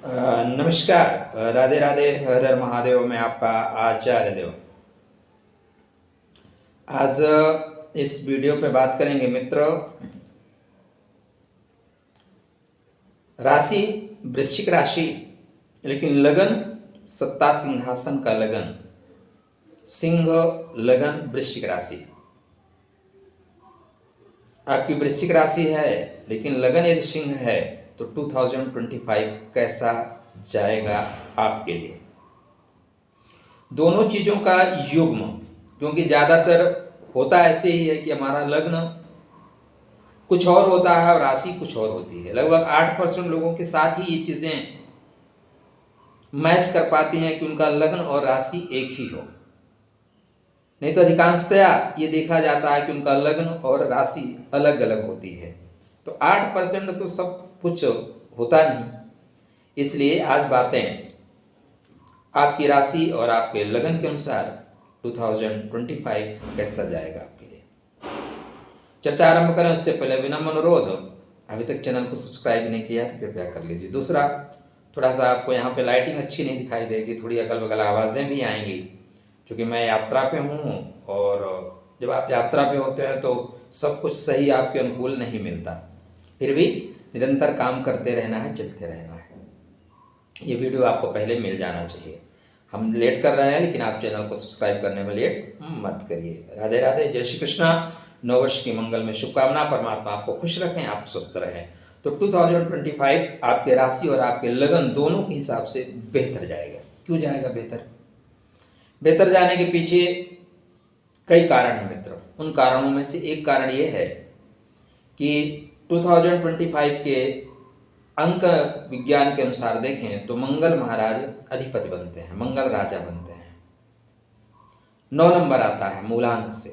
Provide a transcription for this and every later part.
नमस्कार, राधे राधे, हर हर महादेव। मैं आपका आचार्य देव। आज इस वीडियो पे बात करेंगे मित्रों, राशि वृश्चिक राशि, लेकिन लगन सत्ता सिंहासन का लगन, सिंह लगन वृश्चिक राशि। आपकी वृश्चिक राशि है लेकिन लगन यदि सिंह है तो 2025 कैसा जाएगा आपके लिए। दोनों चीज़ों का युग्म, क्योंकि ज़्यादातर होता ऐसे ही है कि हमारा लग्न कुछ और होता है और राशि कुछ और होती है। लगभग 8% लोगों के साथ ही ये चीज़ें मैच कर पाती हैं कि उनका लग्न और राशि एक ही हो, नहीं तो अधिकांशतया ये देखा जाता है कि उनका लग्न और राशि अलग अलग होती है। तो 8% तो सब कुछ होता नहीं। इसलिए आज बातें आपकी राशि और आपके लगन के अनुसार 2025 कैसा जाएगा आपके लिए। चर्चा आरंभ करें उससे पहले विनम्र अनुरोध, अभी तक चैनल को सब्सक्राइब नहीं किया तो कृपया कर लीजिए। दूसरा, थोड़ा सा आपको यहाँ पे लाइटिंग अच्छी नहीं दिखाई देगी, थोड़ी अगल बगल आवाज़ें भी आएंगी, क्योंकि मैं यात्रा पे हूँ और जब आप यात्रा पे होते हैं तो सब कुछ सही आपके अनुकूल नहीं मिलता। फिर भी निरंतर काम करते रहना है, चलते रहना है। ये वीडियो आपको पहले मिल जाना चाहिए। हम लेट कर रहे हैं लेकिन आप चैनल को सब्सक्राइब करने में लेट मत करिए। राधे राधे, जय श्री कृष्णा। नववर्ष की मंगल में शुभकामना। परमात्मा आपको खुश रखें, आप स्वस्थ रहें। तो 2025 आपके राशि और आपके लगन दोनों के हिसाब से बेहतर जाएगा। क्यों जाएगा बेहतर? बेहतर जाने के पीछे कई कारण हैं मित्रों। उन कारणों में से एक कारण ये है कि 2025 के अंक विज्ञान के अनुसार देखें तो मंगल महाराज अधिपति बनते हैं, मंगल राजा बनते हैं। 9 नंबर आता है मूलांक से,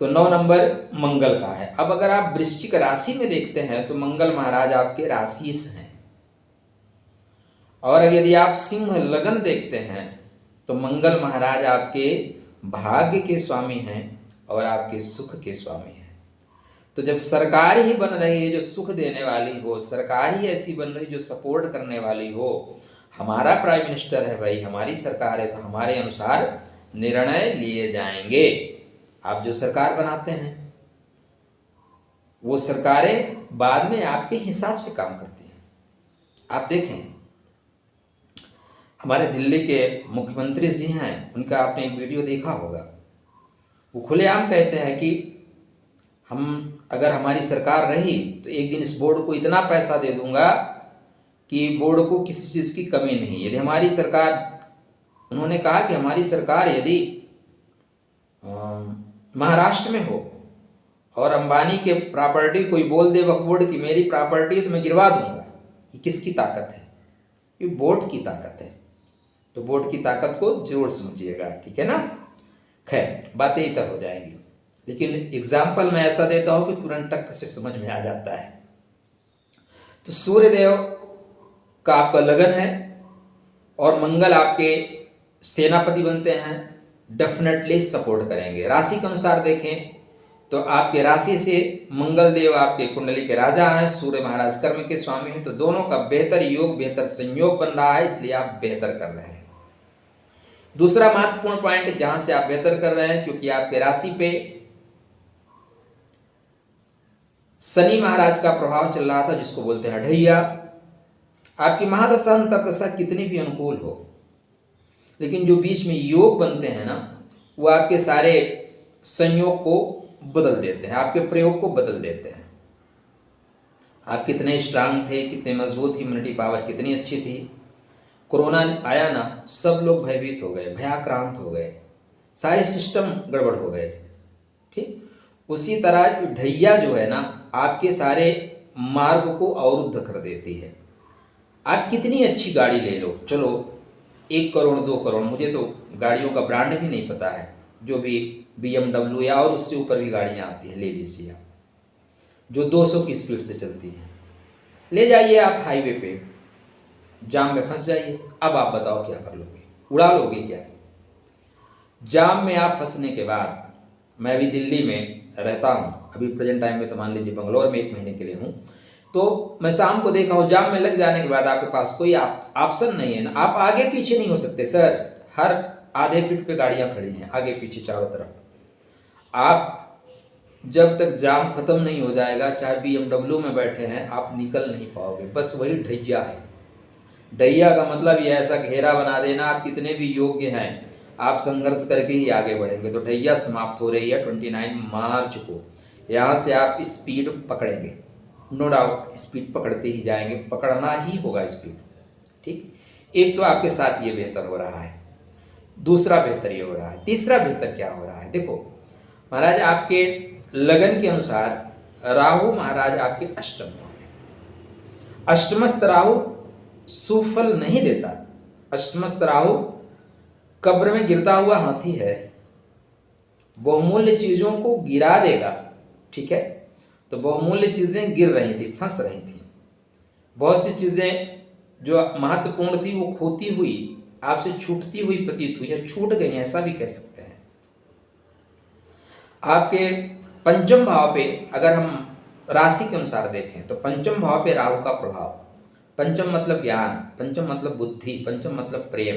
तो 9 नंबर मंगल का है। अब अगर आप वृश्चिक राशि में देखते हैं तो मंगल महाराज आपके राशिस हैं, और यदि आप सिंह लगन देखते हैं तो मंगल महाराज आपके भाग्य के स्वामी हैं और आपके सुख के स्वामी हैं। तो जब सरकार ही बन रही है जो सुख देने वाली हो, सरकार ही ऐसी बन रही जो सपोर्ट करने वाली हो, हमारा प्राइम मिनिस्टर है भाई, हमारी सरकार है, तो हमारे अनुसार निर्णय लिए जाएंगे। आप जो सरकार बनाते हैं वो सरकारें बाद में आपके हिसाब से काम करती हैं। आप देखें, हमारे दिल्ली के मुख्यमंत्री जी हैं, उनका आपने एक वीडियो देखा होगा। वो खुलेआम कहते हैं कि हम अगर हमारी सरकार रही तो एक दिन इस बोर्ड को इतना पैसा दे दूंगा कि बोर्ड को किसी चीज़ की कमी नहीं। यदि हमारी सरकार, उन्होंने कहा कि हमारी सरकार यदि महाराष्ट्र में हो और अंबानी के प्रॉपर्टी कोई बोल दे वक्फ बोर्ड की मेरी प्रॉपर्टी है तो मैं गिरवा दूंगा। ये किसकी ताकत है? ये बोर्ड की ताकत है। तो बोर्ड की ताकत को जरूर समझिएगा, ठीक है ना। खैर, बातें इधर हो जाएंगी, लेकिन एग्जाम्पल मैं ऐसा देता हूं कि तुरंत टक से समझ में आ जाता है। तो सूर्यदेव का आपका लगन है और मंगल आपके सेनापति बनते हैं, डेफिनेटली सपोर्ट करेंगे। राशि के अनुसार देखें तो आपके राशि से मंगल देव आपके कुंडली के राजा हैं, सूर्य महाराज कर्म के स्वामी हैं, तो दोनों का बेहतर योग, बेहतर संयोग बन रहा है, इसलिए आप बेहतर कर रहे हैं। दूसरा महत्वपूर्ण पॉइंट जहां से आप बेहतर कर रहे हैं, क्योंकि आपके राशि पे शनि महाराज का प्रभाव चल रहा था, जिसको बोलते हैं ढैया। आपकी महादशा अंतर्दशा कितनी भी अनुकूल हो, लेकिन जो बीच में योग बनते हैं ना, वो आपके सारे संयोग को बदल देते हैं, आपके प्रयोग को बदल देते हैं। आप कितने स्ट्रांग थे, कितने मजबूत थी, इम्यूनिटी पावर कितनी अच्छी थी। कोरोना आया ना, सब लोग भयभीत हो गए, भयाक्रांत हो गए, सारे सिस्टम गड़बड़ हो गए, ठीक। उसी तरह ढैया जो है ना, आपके सारे मार्ग को अवरुद्ध कर देती है। आप कितनी अच्छी गाड़ी ले लो, चलो 1 करोड़ 2 करोड़, मुझे तो गाड़ियों का ब्रांड भी नहीं पता है, जो भी BMW या और उससे ऊपर भी गाड़ियाँ आती हैं, ले लीजिए आप, जो 200 की स्पीड से चलती हैं। ले जाइए आप हाईवे पे, जाम में फंस जाइए। अब आप बताओ क्या कर लोगे? उड़ा लोगे क्या? जाम में आप फंसने के बाद, मैं अभी दिल्ली में रहता हूँ, अभी प्रेजेंट टाइम में तो मान लीजिए बंगलौर में 1 महीने के लिए हूँ, तो मैं शाम को देखा हूँ, जाम में लग जाने के बाद आपके पास कोई ऑप्शन नहीं है ना, आप आगे पीछे नहीं हो सकते सर। हर आधे फीट पे गाड़ियाँ खड़ी हैं आगे पीछे चारों तरफ। आप जब तक जाम खत्म नहीं हो जाएगा, चाहे BMW में बैठे हैं, आप निकल नहीं पाओगे। बस वही ढैया है। ढैया का मतलब ये ऐसा घेरा बना देना, आप कितने भी योग्य हैं आप संघर्ष करके ही आगे बढ़ेंगे। तो ढैया समाप्त हो रही है 29 मार्च को। यहाँ से आप स्पीड पकड़ेंगे, नो डाउट स्पीड पकड़ते ही जाएंगे, पकड़ना ही होगा स्पीड। ठीक, एक तो आपके साथ ये बेहतर हो रहा है, दूसरा बेहतर ये हो रहा है, तीसरा बेहतर क्या हो रहा है। देखो महाराज, आपके लगन के अनुसार राहु महाराज आपके अष्टम भाव में। अष्टमस्थ राहु सुफल नहीं देता। अष्टमस्थ राहु कब्र में गिरता हुआ हाथी है, बहुमूल्य चीजों को गिरा देगा। ठीक है, तो बहुमूल्य चीजें गिर रही थी, फंस रही थी। बहुत सी चीजें जो महत्वपूर्ण थी वो खोती हुई, आपसे छूटती हुई प्रतीत हुई, या छूट गई, ऐसा भी कह सकते हैं। आपके पंचम भाव पे अगर हम राशि के अनुसार देखें तो पंचम भाव पे राहु का प्रभाव। पंचम मतलब ज्ञान, पंचम मतलब बुद्धि, पंचम मतलब प्रेम।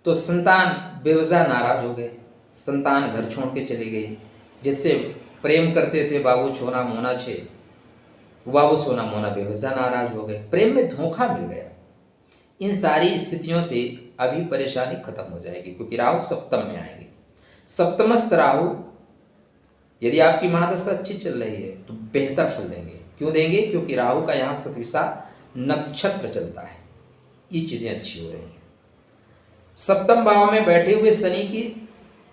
तो संतान बेवजह नाराज हो गए, संतान घर छोड़ के चली गई। जिससे प्रेम करते थे बाबू छोना मोना छे, बाबू सोना मोना बेवजह नाराज हो गए, प्रेम में धोखा मिल गया। इन सारी स्थितियों से अभी परेशानी खत्म हो जाएगी, क्योंकि राहु सप्तम में आएंगे। सप्तमस्थ राहु यदि आपकी महादशा अच्छी चल रही है तो बेहतर फल देंगे। क्यों देंगे? क्योंकि राहु का यहाँ सतविसा नक्षत्र चलता है, ये चीजें अच्छी हो रही हैं। सप्तम भाव में बैठे हुए शनि की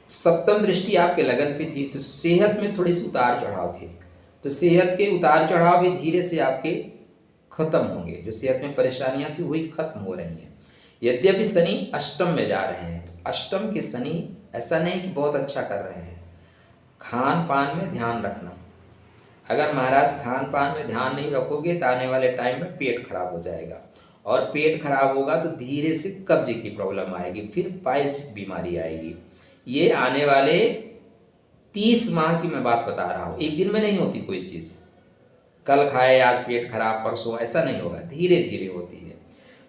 सप्तम दृष्टि आपके लगन पे थी, तो सेहत में थोड़ी सी उतार चढ़ाव थे। तो सेहत के उतार चढ़ाव भी धीरे से आपके खत्म होंगे। जो सेहत में परेशानियां थी वही खत्म हो रही हैं। यद्यपि शनि अष्टम में जा रहे हैं, तो अष्टम के शनि ऐसा नहीं कि बहुत अच्छा कर रहे हैं। खान पान में ध्यान रखना। अगर महाराज खान पान में ध्यान नहीं रखोगे तो आने वाले टाइम में पेट खराब हो जाएगा, और पेट खराब होगा तो धीरे से कब्ज की प्रॉब्लम आएगी, फिर पाइल्स की बीमारी आएगी। ये आने वाले 30 माह की मैं बात बता रहा हूँ। एक दिन में नहीं होती कोई चीज़, कल खाए आज पेट खराब परसों, ऐसा नहीं होगा, धीरे धीरे होती है।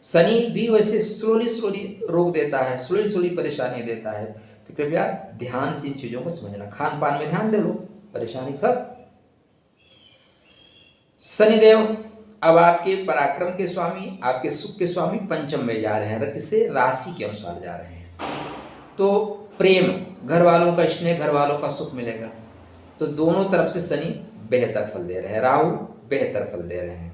शनि भी वैसे स्लोली रोग देता है, स्लोली परेशानी देता है। तो कृपया ध्यान से इन चीज़ों को समझना। खान पान में ध्यान दे लो, परेशानी खत्म। शनिदेव अब आपके पराक्रम के स्वामी, आपके सुख के स्वामी पंचम में जा रहे हैं, किससे? राशि के अनुसार जा रहे हैं। तो प्रेम, घर वालों का स्नेह, घर वालों का सुख मिलेगा। तो दोनों तरफ से शनि बेहतर फल दे रहे हैं, राहु बेहतर फल दे रहे हैं।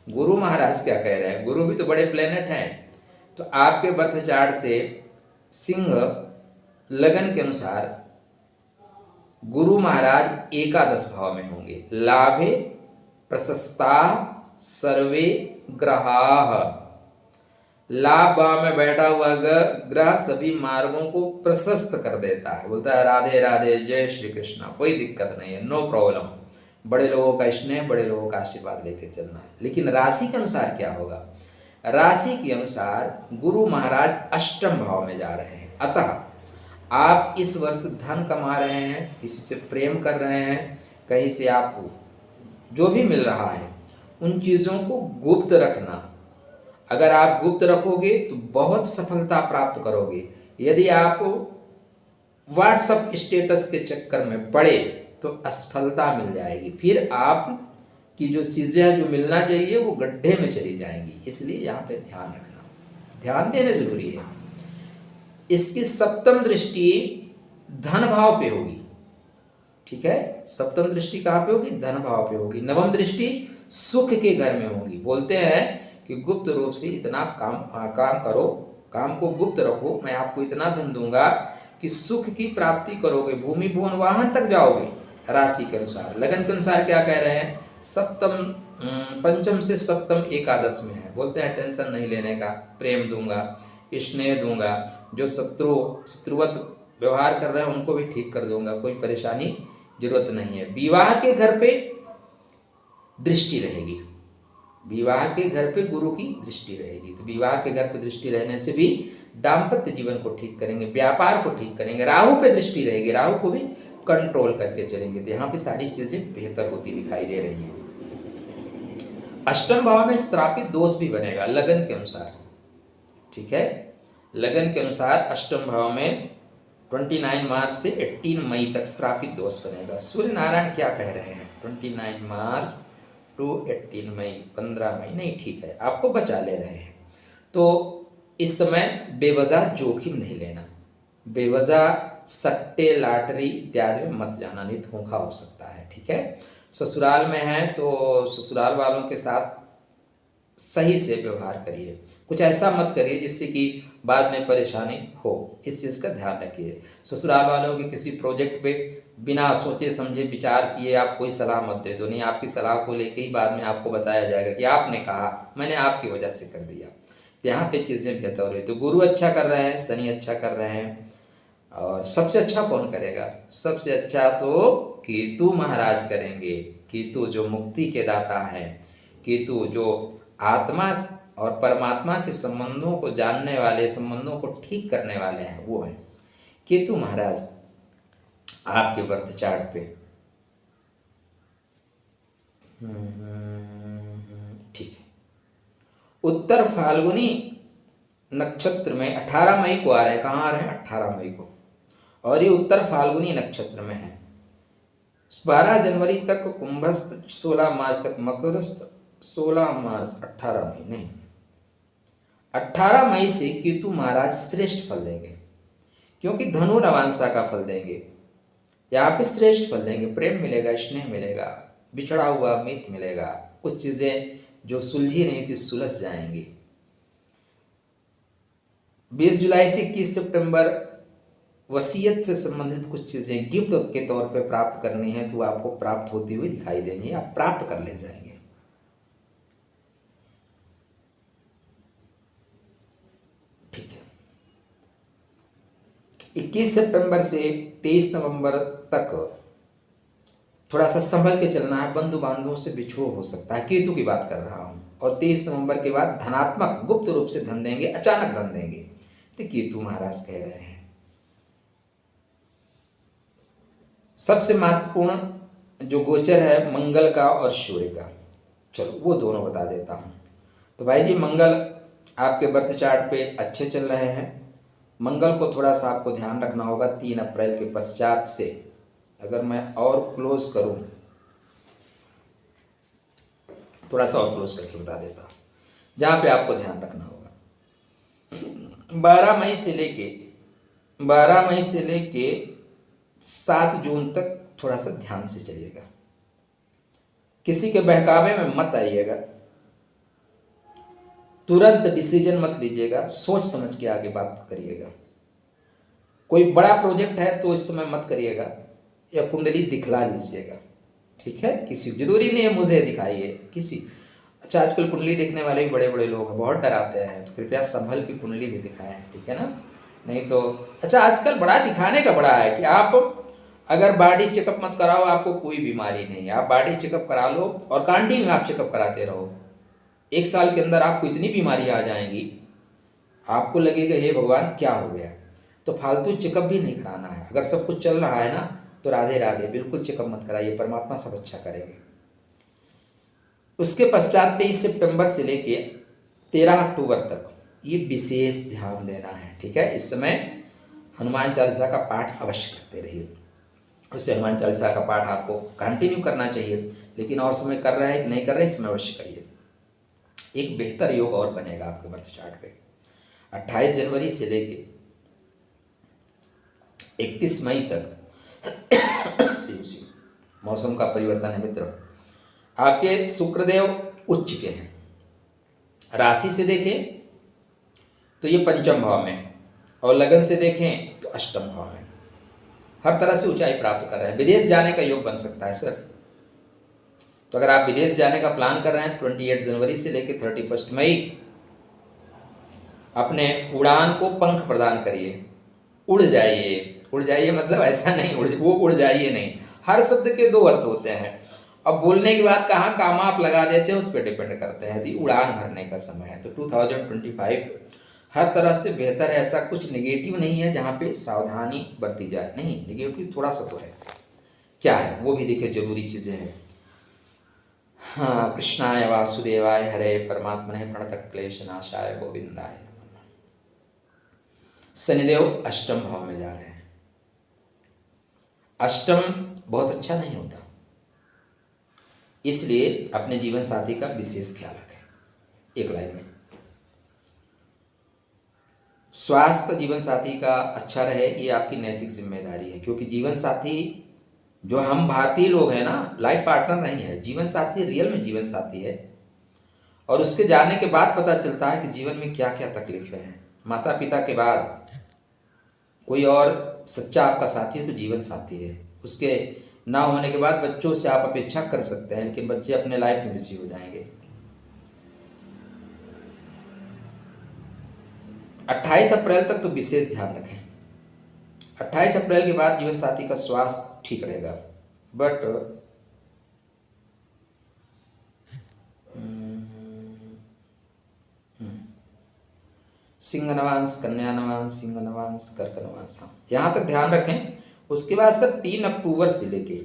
गुरु महाराज क्या कह रहे हैं? गुरु भी तो बड़े प्लेनेट हैं। तो आपके बर्थ चार्ट से सिंह लगन के अनुसार गुरु महाराज एकादश भाव में होंगे। लाभे प्रशस्ता सर्वे ग्रहाः। लाभ भाव में बैठा हुआ ग्रह सभी मार्गों को प्रशस्त कर देता है। बोलता है राधे राधे, जय श्री कृष्ण, कोई दिक्कत नहीं है, नो प्रॉब्लम। बड़े लोगों का स्नेह, बड़े लोगों का आशीर्वाद लेकर चलना है। लेकिन राशि के अनुसार क्या होगा? राशि के अनुसार गुरु महाराज अष्टम भाव में जा रहे हैं। अतः आप इस वर्ष धन कमा रहे हैं, किसी से प्रेम कर रहे हैं, कहीं से आपको जो भी मिल रहा है उन चीज़ों को गुप्त रखना। अगर आप गुप्त रखोगे तो बहुत सफलता प्राप्त करोगे। यदि आप व्हाट्सएप स्टेटस के चक्कर में पड़े तो असफलता मिल जाएगी, फिर आप की जो चीज़ें जो मिलना चाहिए वो गड्ढे में चली जाएंगी। इसलिए यहाँ पे ध्यान रखना, ध्यान देना जरूरी है। इसकी सप्तम दृष्टि धन भाव पे होगी। ठीक है, सप्तम दृष्टि कहाँ पे होगी? धन भाव पे होगी। नवम दृष्टि सुख के घर में होगी। बोलते हैं कि गुप्त रूप से इतना काम करो, काम को गुप्त रखो, मैं आपको इतना धन दूंगा कि सुख की प्राप्ति करोगे, भूमि भुवन वाहन तक जाओगे। राशि के अनुसार, लगन के अनुसार क्या कह रहे हैं? सप्तम, पंचम से सप्तम एकादश में है। बोलते हैं टेंशन नहीं लेने का, प्रेम दूंगा, स्नेह दूंगा, जो शत्रुवत व्यवहार कर रहे हैं उनको भी ठीक कर दूंगा, कोई परेशानी जरूरत नहीं है। विवाह के घर पे दृष्टि रहेगी, विवाह के घर पे गुरु की दृष्टि रहेगी। तो विवाह के घर पे दृष्टि रहने से भी दाम्पत्य जीवन को ठीक करेंगे, व्यापार को ठीक करेंगे। राहु पे दृष्टि रहेगी, राहु को भी कंट्रोल करके चलेंगे। तो यहाँ पे सारी चीज़ें बेहतर होती दिखाई दे रही हैं। अष्टम भाव में स्थापित दोष भी बनेगा लगन के अनुसार, ठीक है। लगन के अनुसार अष्टम भाव में 29 मार्च से 18 मई तक श्रापित दोष बनेगा। सूर्य नारायण क्या कह रहे हैं, 29 मार्च टू 18 मई, 15 मई नहीं, ठीक है, आपको बचा ले रहे हैं। तो इस समय बेवजह जोखिम नहीं लेना, बेवजह सट्टे लॉटरी इत्यादि में मत जाना, नहीं धोखा हो सकता है, ठीक है। ससुराल में है तो ससुराल वालों के साथ सही से व्यवहार करिए, कुछ ऐसा मत करिए जिससे कि बाद में परेशानी हो, इस चीज़ का ध्यान रखिए। ससुराल वालों के किसी प्रोजेक्ट पे बिना सोचे समझे विचार किए आप कोई सलाह मत दे दो, नहीं आपकी सलाह को लेके ही बाद में आपको बताया जाएगा कि आपने कहा, मैंने आपकी वजह से कर दिया, यहाँ पे चीज़ें बेहतर हो रही। तो गुरु अच्छा कर रहे हैं, शनि अच्छा कर रहे हैं, और सबसे अच्छा कौन करेगा, सबसे अच्छा तो केतु महाराज करेंगे। केतु जो मुक्ति के दाता हैं, केतु जो आत्मा और परमात्मा के संबंधों को जानने वाले, संबंधों को ठीक करने वाले हैं, वो हैं केतु महाराज आपके बर्थ चार्ट पे। ठीक है, उत्तर फाल्गुनी नक्षत्र में 18 मई को आ रहे हैं, कहाँ आ रहे हैं, 18 मई को, और ये उत्तर फाल्गुनी नक्षत्र में है। 12 जनवरी तक कुंभस्थ, 16 मार्च तक मकरस्थ, 16 मार्च 18 मई नहीं, 18 मई से केतु महाराज श्रेष्ठ फल देंगे, क्योंकि धनु नवांशा का फल देंगे, यहाँ पे श्रेष्ठ फल देंगे। प्रेम मिलेगा, स्नेह मिलेगा, बिछड़ा हुआ मित्र मिलेगा, कुछ चीज़ें जो सुलझी नहीं थी सुलझ जाएंगी। 20 जुलाई से 21 सितंबर वसीयत से संबंधित कुछ चीज़ें गिफ्ट के तौर पे प्राप्त करनी है, तो आपको प्राप्त होती हुई दिखाई देंगी, आप प्राप्त कर ले जाएंगे। ठीक है, 21 सितंबर से 23 नवंबर तक थोड़ा सा संभल के चलना है, बंधु बांधवों से बिछोह हो सकता है, केतु की बात कर रहा हूँ। और 23 नवंबर के बाद धनात्मक गुप्त रूप से धन देंगे, अचानक धन देंगे, तो केतु महाराज कह रहे हैं। सबसे महत्वपूर्ण जो गोचर है मंगल का और सूर्य का, चलो वो दोनों बता देता हूँ। तो भाई जी मंगल आपके बर्थ चार्ट पे अच्छे चल रहे हैं। मंगल को थोड़ा सा आपको ध्यान रखना होगा 3 अप्रैल के पश्चात से। अगर मैं और क्लोज करूँ, थोड़ा सा और क्लोज करके बता देता हूँ जहाँ पे आपको ध्यान रखना होगा। 12 मई से लेके 7 जून तक थोड़ा सा ध्यान से चलिएगा, किसी के बहकावे में मत आइएगा, तुरंत डिसीजन मत लीजिएगा, सोच समझ के आगे बात करिएगा। कोई बड़ा प्रोजेक्ट है तो इस समय मत करिएगा, या कुंडली दिखला लीजिएगा, ठीक है। किसी जरूरी नहीं है मुझे दिखाइए, किसी अच्छा आजकल कुंडली देखने वाले भी बड़े बड़े लोग हैं, बहुत डराते हैं, तो कृपया संभल की कुंडली भी दिखाएं, ठीक है ना। नहीं तो अच्छा आजकल बड़ा दिखाने का बड़ा है कि आप अगर बॉडी चेकअप मत कराओ, आपको कोई बीमारी नहीं है, आप बॉडी चेकअप करा लो और कंटिन्यू आप चेकअप कराते रहो। 1 साल के अंदर आपको इतनी बीमारियां आ जाएंगी, आपको लगेगा हे भगवान क्या हो गया। तो फालतू चेकअप भी नहीं कराना है। अगर सब कुछ चल रहा है ना तो राधे राधे, बिल्कुल चेकअप मत कराइए, परमात्मा सब अच्छा करेंगे। उसके पश्चात 23 सितंबर से लेके 13 अक्टूबर तक ये विशेष ध्यान देना है, ठीक है। इस समय हनुमान चालीसा का पाठ अवश्य करते रहिए। उससे हनुमान चालीसा का पाठ आपको कंटिन्यू करना चाहिए, लेकिन और समय कर रहे हैं कि नहीं कर रहे हैं, इसमें अवश्य करिए। एक बेहतर योग और बनेगा आपके बर्थ चार्ट पे। 28 जनवरी से लेके 31 मई तक मौसम का परिवर्तन है मित्र। आपके शुक्रदेव उच्च के हैं, राशि से देखें तो ये पंचम भाव में, और लगन से देखें तो अष्टम भाव में। हर तरह से ऊंचाई प्राप्त कर रहे हैं। विदेश जाने का योग बन सकता है सर, तो अगर आप विदेश जाने का प्लान कर रहे हैं तो 28 जनवरी से लेकर 31 मई अपने उड़ान को पंख प्रदान करिए, उड़ जाइए। उड़ जाइए मतलब ऐसा नहीं वो उड़ जाइए नहीं, हर शब्द के 2 अर्थ होते हैं। अब बोलने के बाद कहाँ काम आप लगा देते हैं उस पर डिपेंड करते हैं। तो उड़ान भरने का समय है। तो 2025 हर तरह से बेहतर है। ऐसा कुछ नेगेटिव नहीं है जहाँ पे सावधानी बरती जाए, नहीं, नेगेटिव थोड़ा सा तो है। क्या है वो भी देखिए, जरूरी चीज़ें हैं। हाँ, कृष्णाय वासुदेवाय हरे परमात्मने प्रणतक्लेशनाशाय गोविंदाय नमः। शनिदेव अष्टम भाव में जा रहे हैं। अष्टम बहुत अच्छा नहीं होता, इसलिए अपने जीवन साथी का विशेष ख्याल रखें। एक लाइन में स्वास्थ्य जीवन साथी का अच्छा रहे, ये आपकी नैतिक जिम्मेदारी है, क्योंकि जीवन साथी जो हम भारतीय लोग हैं ना, लाइफ पार्टनर नहीं है, जीवन साथी रियल में जीवन साथी है। और उसके जाने के बाद पता चलता है कि जीवन में क्या क्या तकलीफें हैं। माता पिता के बाद कोई और सच्चा आपका साथी है तो जीवन साथी है। उसके ना होने के बाद बच्चों से आप अपेक्षा कर सकते हैं, लेकिन बच्चे अपने लाइफ में बिजी हो जाएंगे। 28 अप्रैल तक तो विशेष ध्यान रखें। 28 अप्रैल के बाद जीवन साथी का स्वास्थ्य ठीक रहेगा, बट सिंह नवांश, कन्या नवांश, सिंह नवांश, कर्क नवांश, हाँ यहाँ तक ध्यान रखें। उसके बाद सर 3 अक्टूबर से लेके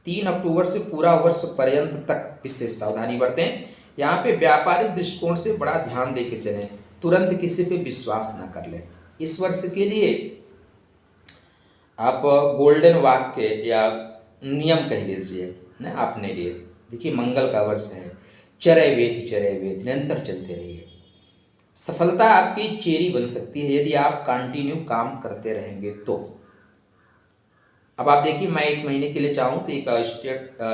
3 अक्टूबर से पूरा वर्ष पर्यंत तक विशेष सावधानी बरतें। यहाँ पे व्यापारिक दृष्टिकोण से बड़ा ध्यान दे के चलें, तुरंत किसी पे विश्वास ना कर लें। इस वर्ष के लिए आप गोल्डन वाक्य या नियम कह लीजिए ना अपने लिए। देखिए मंगल का वर्ष है, चरय वेद निरंतर चलते रहिए। सफलता आपकी चेरी बन सकती है यदि आप कंटिन्यू काम करते रहेंगे तो। अब आप देखिए, मैं 1 महीने के लिए चाहूँ तो एक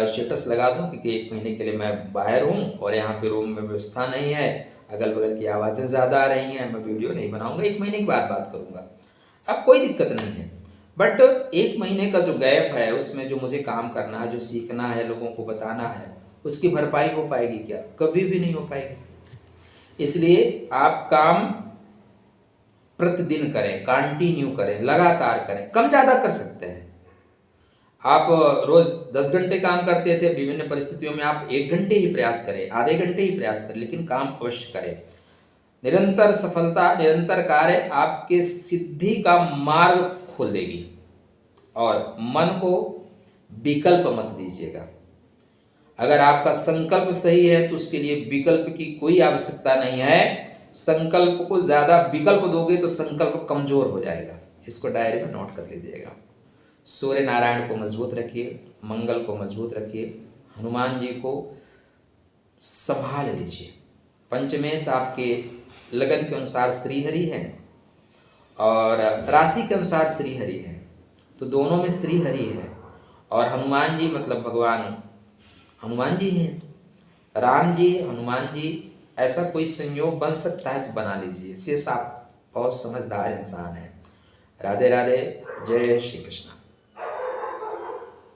स्टेटस लगा दूँ, क्योंकि 1 महीने के लिए मैं बाहर हूँ और यहाँ पे रूम में व्यवस्था नहीं है, अगल बगल की आवाज़ें ज़्यादा आ रही हैं, मैं वीडियो नहीं बनाऊँगा, 1 महीने के बाद बात करूँगा। अब कोई दिक्कत नहीं है, बट 1 महीने का जो गैप है उसमें जो मुझे काम करना है, जो सीखना है, लोगों को बताना है, उसकी भरपाई हो पाएगी क्या? कभी भी नहीं हो पाएगी। इसलिए आप काम प्रतिदिन करें, कंटिन्यू करें, लगातार करें, कम ज़्यादा कर सकते हैं। आप रोज़ 10 घंटे काम करते थे, विभिन्न परिस्थितियों में आप 1 घंटे ही प्रयास करें, आधे घंटे ही प्रयास करें, लेकिन काम अवश्य करें। निरंतर सफलता, निरंतर कार्य आपके सिद्धि का मार्ग खोल देगी। और मन को विकल्प मत दीजिएगा। अगर आपका संकल्प सही है तो उसके लिए विकल्प की कोई आवश्यकता नहीं है। संकल्प को ज़्यादा विकल्प दोगे तो संकल्प कमज़ोर हो जाएगा। इसको डायरी में नोट कर लीजिएगा। सूर्य नारायण को मजबूत रखिए, मंगल को मजबूत रखिए, हनुमान जी को संभाल लीजिए। पंचमेश आपके लगन के अनुसार श्रीहरि है और राशि के अनुसार श्रीहरि है, तो दोनों में श्रीहरि है। और हनुमान जी मतलब भगवान हनुमान जी हैं, राम जी, हनुमान जी, ऐसा कोई संयोग बन सकता है तो बना लीजिए। शेष आप बहुत समझदार इंसान हैं। राधे राधे, जय श्री कृष्ण।